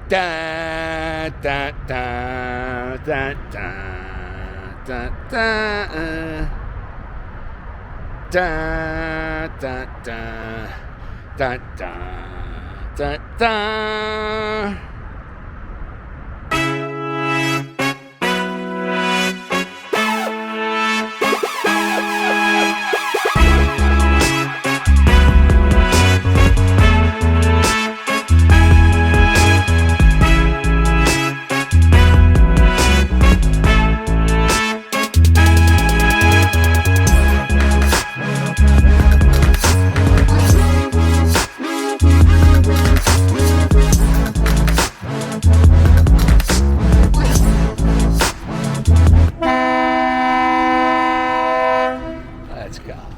Da da da da da da da da da da da da da.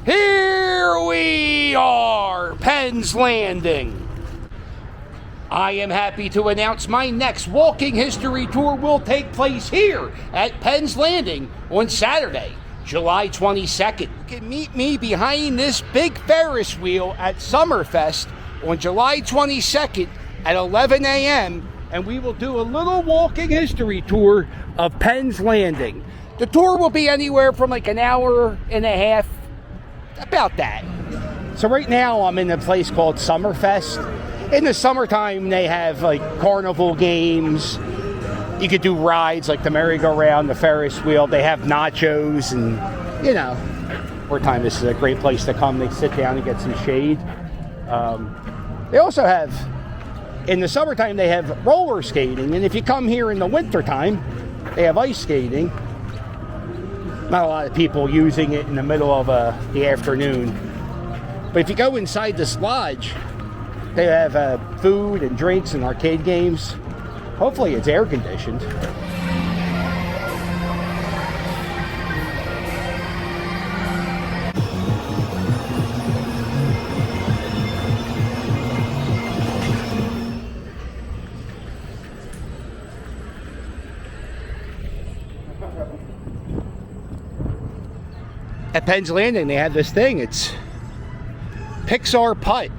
Here we are, Penn's Landing. I am happy to announce my next walking history tour will take place here at Penn's Landing on Saturday, July 22nd. You can meet me behind this big Ferris wheel at Summerfest on July 22nd at 11 a.m. and we will do a little walking history tour of Penn's Landing. The tour will be anywhere from like an hour and a half, about that. So right now I'm in a place called Summerfest. In the summertime they have like carnival games. You could do rides like the merry-go-round, the Ferris wheel. They have nachos and, you know, summertime this is a great place to come. They sit down and get some shade. They also have, in the summertime they have roller skating, and if you come here in the wintertime they have ice skating. Not a lot of people using it in the middle of the afternoon. But if you go inside this lodge, they have food and drinks and arcade games. Hopefully it's air conditioned. At Penn's Landing, they have this thing. It's Pixar Putt,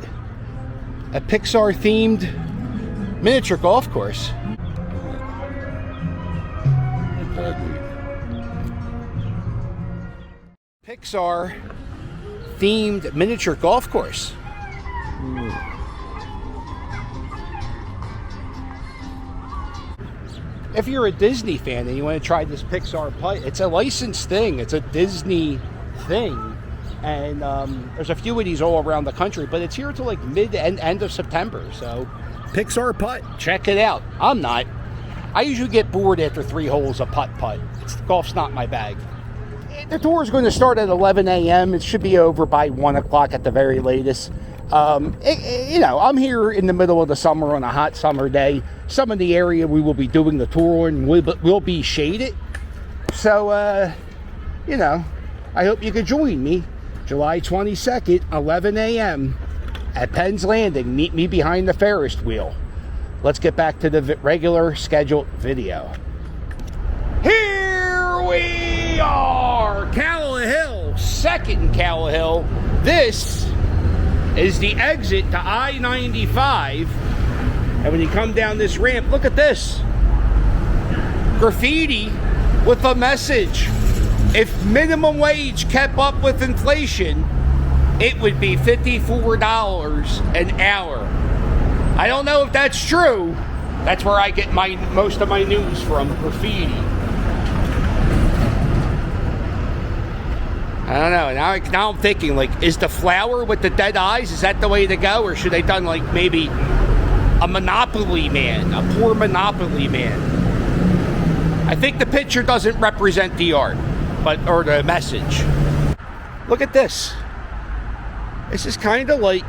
a Pixar-themed miniature golf course. Pixar-themed miniature golf course. If you're a Disney fan and you want to try this Pixar Putt, it's a licensed thing. It's a Disney thing, and there's a few of these all around the country, but it's here till like mid and end of September. So Pixar Putt, check it out. I'm not. I usually get bored after 3 holes of putt. Golf's not my bag. The tour is going to start at 11 a.m. It should be over by 1 o'clock at the very latest. You know, I'm here in the middle of the summer on a hot summer day. Some of the area we will be doing the tour in will be shaded. So, you know, I hope you can join me July 22nd, 11 a.m. at Penn's Landing. Meet me behind the Ferris wheel. Let's get back to the regular scheduled video. Here we are, Calla Hill, 2nd Calla Hill. This is the exit to I-95. And when you come down this ramp, look at this. Graffiti with a message. If minimum wage kept up with inflation, it would be $54 an hour. I don't know if that's true. That's where I get most of my news from, graffiti. I don't know. Now I'm thinking, like, is the flower with the dead eyes, is that the way to go? Or should they done, like, maybe a Monopoly man, a poor Monopoly man? I think the picture doesn't represent the art, or the message. Look at this. This is kind of like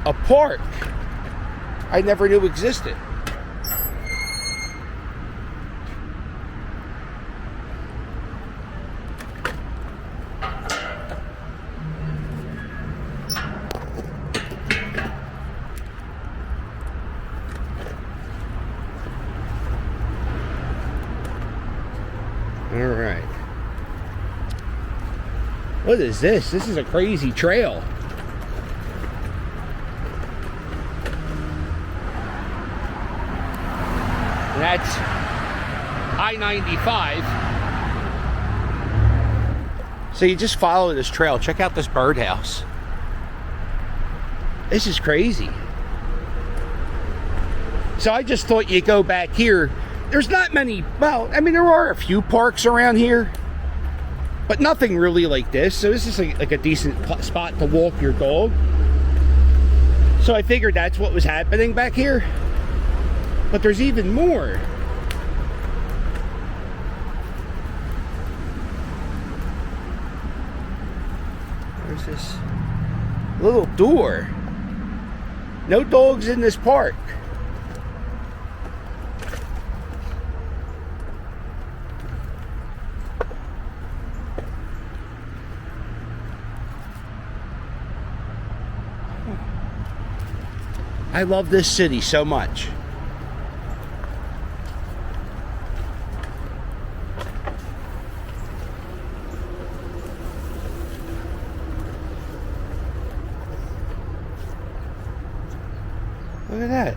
a park I never knew existed. All right. What is this? This is a crazy trail. And that's I-95. So you just follow this trail. Check out this birdhouse. This is crazy. So I just thought you'd go back here. There's not many, well, I mean, there are a few parks around here, but nothing really like this. So this is like a decent spot to walk your dog. So I figured that's what was happening back here. But there's even more. There's this little door. No dogs in this park. I love this city so much. Look at that.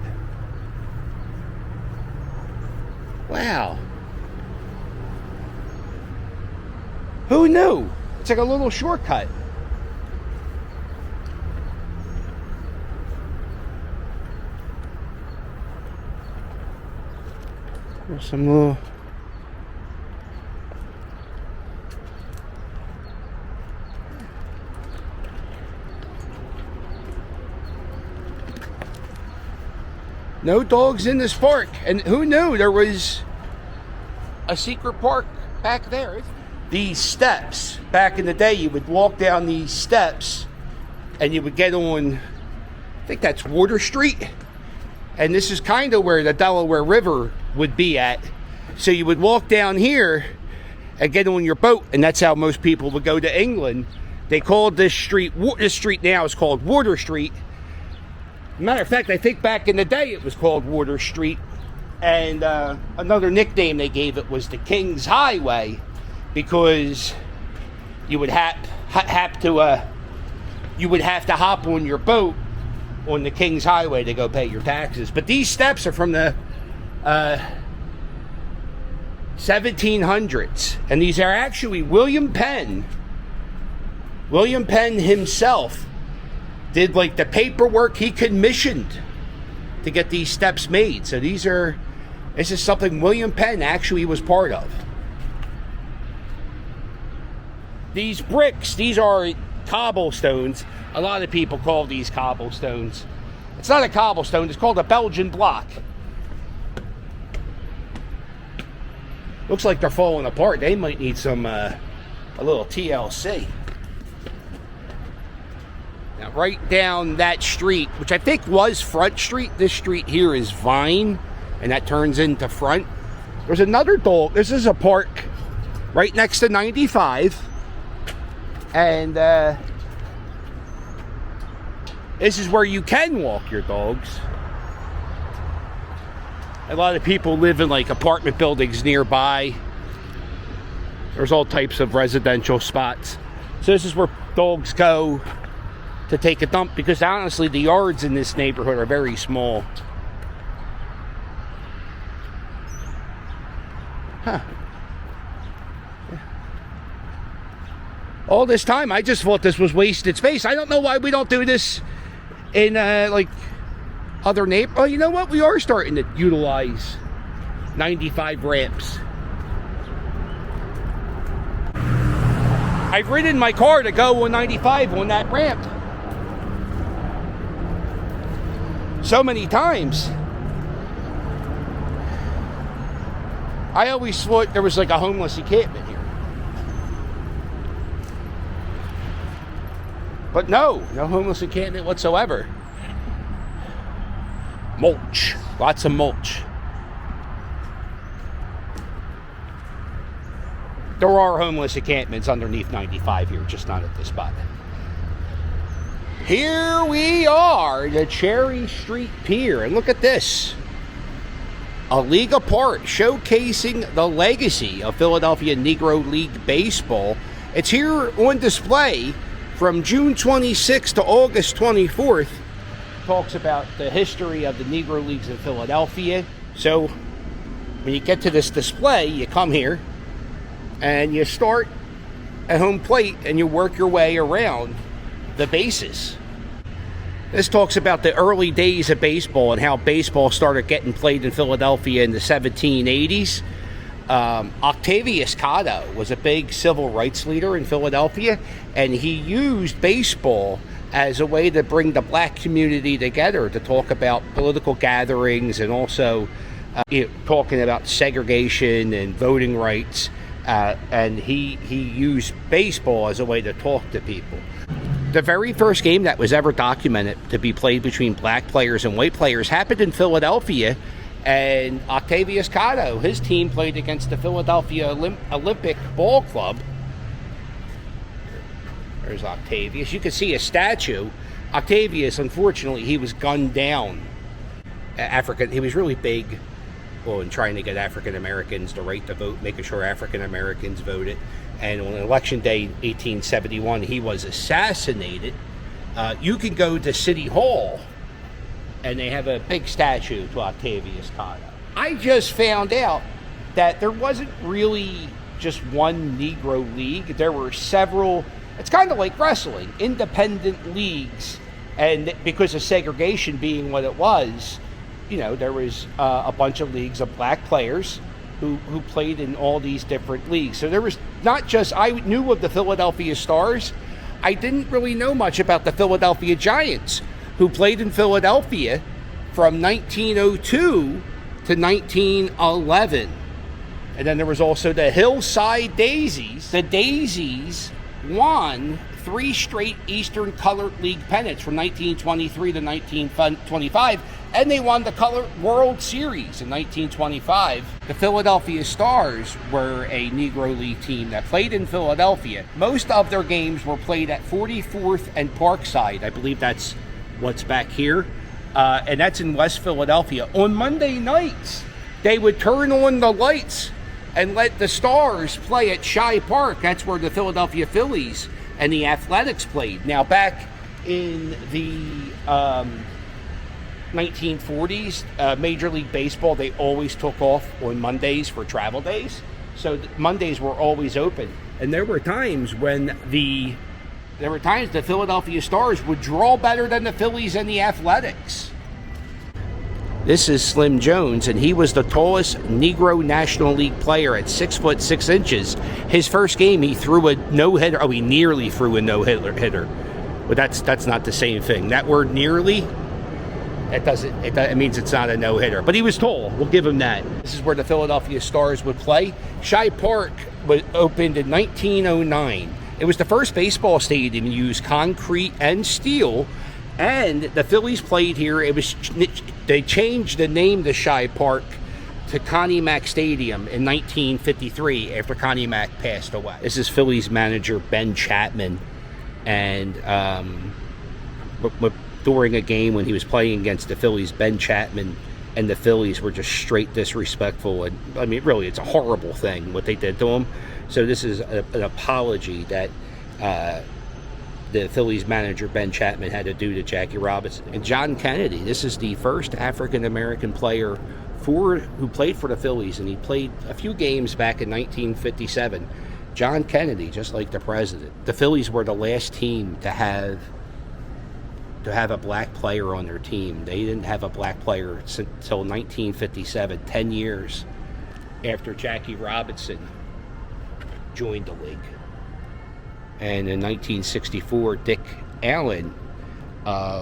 Wow. Who knew? It's like a little shortcut. There's some little... No dogs in this park. And who knew there was a secret park back there? These steps, back in the day, you would walk down these steps and you would get on, I think that's Water Street. And this is kind of where the Delaware River would be at. So you would walk down here and get on your boat, and that's how most people would go to England. They called this street now is called Water Street. Matter of fact, I think back in the day it was called Water Street, and another nickname they gave it was the King's Highway, because you would have to hop on your boat on the King's Highway to go pay your taxes. But these steps are from the 1700s, and these are actually William Penn. William Penn himself did like the paperwork. He commissioned to get these steps made. So this is something William Penn actually was part of. These bricks, these are cobblestones. A lot of people call these cobblestones. It's not a cobblestone, it's called a Belgian block. Looks like they're falling apart. They might need some a little TLC. Now right down that street, which I think was Front Street, this street here is Vine, and that turns into Front. There's another dog. This is a park right next to 95. And this is where you can walk your dogs. A lot of people live in like apartment buildings nearby. There's all types of residential spots. So this is where dogs go to take a dump, because honestly the yards in this neighborhood are very small. Huh. All this time I just thought this was wasted space. I don't know why we don't do this in like other neighborhoods. Oh, you know what? We are starting to utilize 95 ramps. I've ridden my car to go on 95 on that ramp so many times. I always thought there was like a homeless encampment here. But no homeless encampment whatsoever. Mulch, lots of mulch. There are homeless encampments underneath 95 here, just not at this spot. Here we are, the Cherry Street Pier, and look at this. A league apart, showcasing the legacy of Philadelphia Negro League Baseball. It's here on display from June 26th to August 24th. Talks about the history of the Negro Leagues in Philadelphia. So When you get to this display, you come here and you start at home plate and you work your way around the bases. This talks about the early days of baseball and how baseball started getting played in Philadelphia in the 1780s. Octavius Cotto was a big civil rights leader in Philadelphia, and he used baseball as a way to bring the black community together to talk about political gatherings and also talking about segregation and voting rights. And he used baseball as a way to talk to people. The very first game that was ever documented to be played between black players and white players happened in Philadelphia, and Octavius Cotto, his team played against the Philadelphia Olympic Ball Club. There's Octavius. You can see a statue. Octavius, unfortunately, he was gunned down. He was really big, in trying to get African Americans the right to vote, making sure African Americans voted. And on election day 1871, he was assassinated. You can go to City Hall, and they have a big statue to Octavius Cotto. I just found out that there wasn't really just one Negro league. There were several. It's kind of like wrestling, independent leagues. And because of segregation being what it was, there was a bunch of leagues of black players who played in all these different leagues. So there was not just, I knew of the Philadelphia Stars. I didn't really know much about the Philadelphia Giants, who played in Philadelphia from 1902 to 1911. And then there was also the Hillside Daisies. The Daisies won 3 straight Eastern Colored League pennants from 1923 to 1925, and they won the Colored World Series in 1925. The Philadelphia Stars were a Negro League team that played in Philadelphia. Most of their games were played at 44th and Parkside. I believe that's what's back here, and that's in West Philadelphia. On Monday nights, they would turn on the lights and let the Stars play at Shy Park. That's where the Philadelphia Phillies and the Athletics played. Now, back in the 1940s, Major League Baseball, they always took off on Mondays for travel days. So Mondays were always open. And there were times the Philadelphia Stars would draw better than the Phillies and the Athletics. This is Slim Jones, and he was the tallest Negro National League player at 6 foot 6 inches. His first game, he threw a no-hitter. Oh, he nearly threw a no-hitter. But that's not the same thing. That word nearly, it means it's not a no-hitter. But he was tall. We'll give him that. This is where the Philadelphia Stars would play. Shy Park was opened in 1909. It was the first baseball stadium to use concrete and steel. And the Phillies played here. They changed the name to Shy Park to Connie Mack Stadium in 1953 after Connie Mack passed away. This is Phillies manager Ben Chapman, and during a game when he was playing against the Phillies, Ben Chapman and the Phillies were just straight disrespectful. And I mean, really, it's a horrible thing what they did to him. So this is an apology that the Phillies manager Ben Chapman had to do to Jackie Robinson. And John Kennedy, this is the first African-American player who played for the Phillies, and he played a few games back in 1957. John Kennedy, just like the president. The Phillies were the last team to have a black player on their team. They didn't have a black player until 1957, 10 years after Jackie Robinson joined the league. And in 1964, Dick Allen,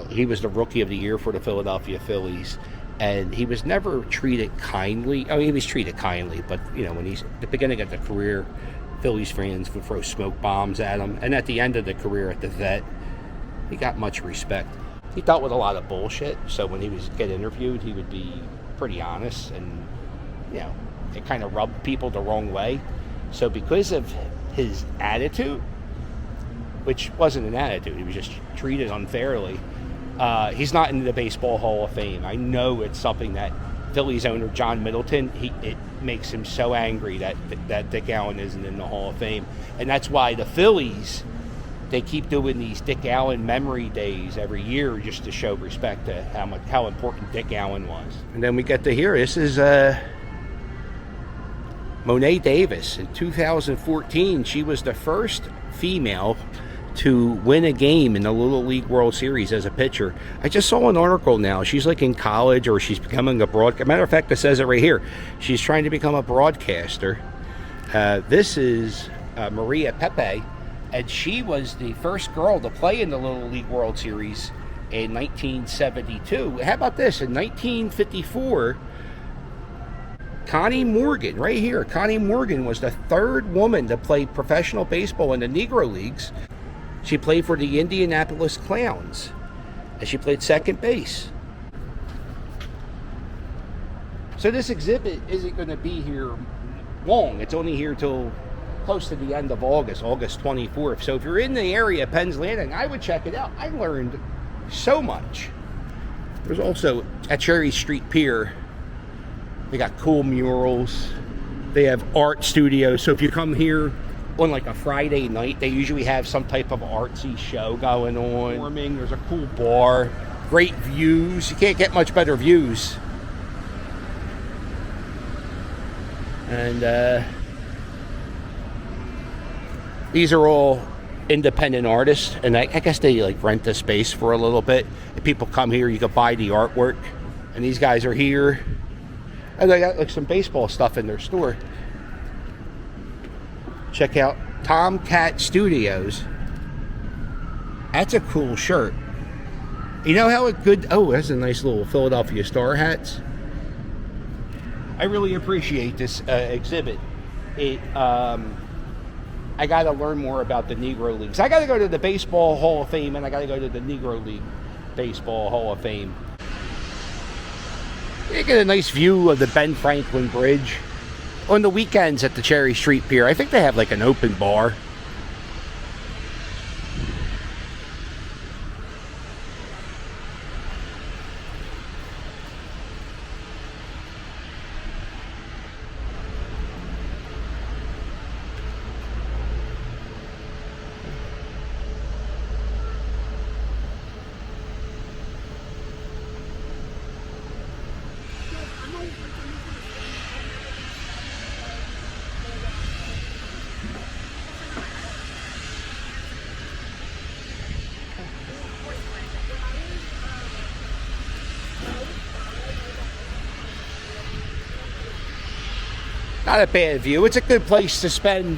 he was the Rookie of the Year for the Philadelphia Phillies, and he was never treated kindly. I mean, he was treated kindly, but, when he's at the beginning of the career, Phillies fans would throw smoke bombs at him, and at the end of the career at the Vet, he got much respect. He dealt with a lot of bullshit, so when he was get interviewed, he would be pretty honest, and, it kind of rubbed people the wrong way. So because of his attitude, which wasn't an attitude, he was just treated unfairly, he's not in the Baseball Hall of Fame. I know it's something that Phillies owner John Middleton, it makes him so angry that Dick Allen isn't in the Hall of Fame. And that's why the Phillies, they keep doing these Dick Allen memory days every year just to show respect to how important Dick Allen was. And then we get to here. This is Monet Davis. In 2014, she was the first female to win a game in the Little League World Series as a pitcher. I just saw an article now. She's like in college, or she's becoming a broadcaster. Matter of fact, it says it right here. She's trying to become a broadcaster. This is Maria Pepe, and she was the first girl to play in the Little League World Series in 1972. How about this? In 1954, Connie Morgan, right here. Connie Morgan was the third woman to play professional baseball in the Negro Leagues. She played for the Indianapolis Clowns, and she played second base. So this exhibit isn't going to be here long. It's only here till close to the end of August, August 24th. So if you're in the area of Penn's Landing, I would check it out. I learned so much. There's also at Cherry Street Pier, they got cool murals. They have art studios. So if you come here on like a Friday night, they usually have some type of artsy show going on. There's a cool bar, great views. You can't get much better views. And these are all independent artists, and I guess they like rent the space for a little bit. If people come here, you can buy the artwork. And these guys are here, and they got like some baseball stuff in their store. Check out Tomcat Studios. That's a cool shirt. You know how it good? Oh, that's a nice little Philadelphia Star hats. I really appreciate this exhibit. I got to learn more about the Negro Leagues. I got to go to the Baseball Hall of Fame, and I got to go to the Negro League Baseball Hall of Fame. You get a nice view of the Ben Franklin Bridge. On the weekends at the Cherry Street Pier, I think they have like an open bar. Not a bad view. It's a good place to spend.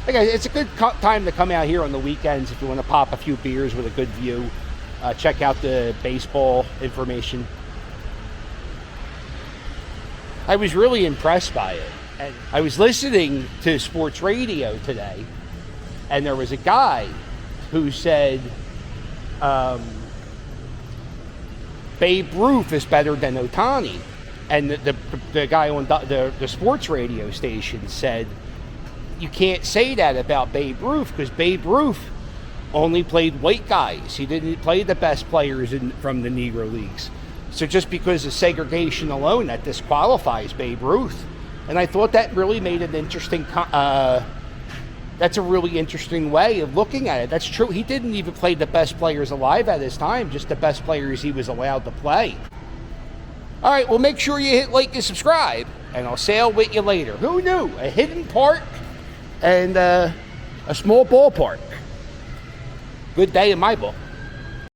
It's a good time to come out here on the weekends if you want to pop a few beers with a good view. Check out the baseball information. I was really impressed by it. And I was listening to sports radio today, and there was a guy who said Babe Ruth is better than Ohtani. And the guy on the sports radio station said, you can't say that about Babe Ruth because Babe Ruth only played white guys. He didn't play the best players from the Negro Leagues. So just because of segregation alone, that disqualifies Babe Ruth. And I thought that really made an interesting, that's a really interesting way of looking at it. That's true. He didn't even play the best players alive at his time, just the best players he was allowed to play. All right, well, make sure you hit like and subscribe, and I'll sail with you later. Who knew? A hidden park and a small ballpark. Good day in my book.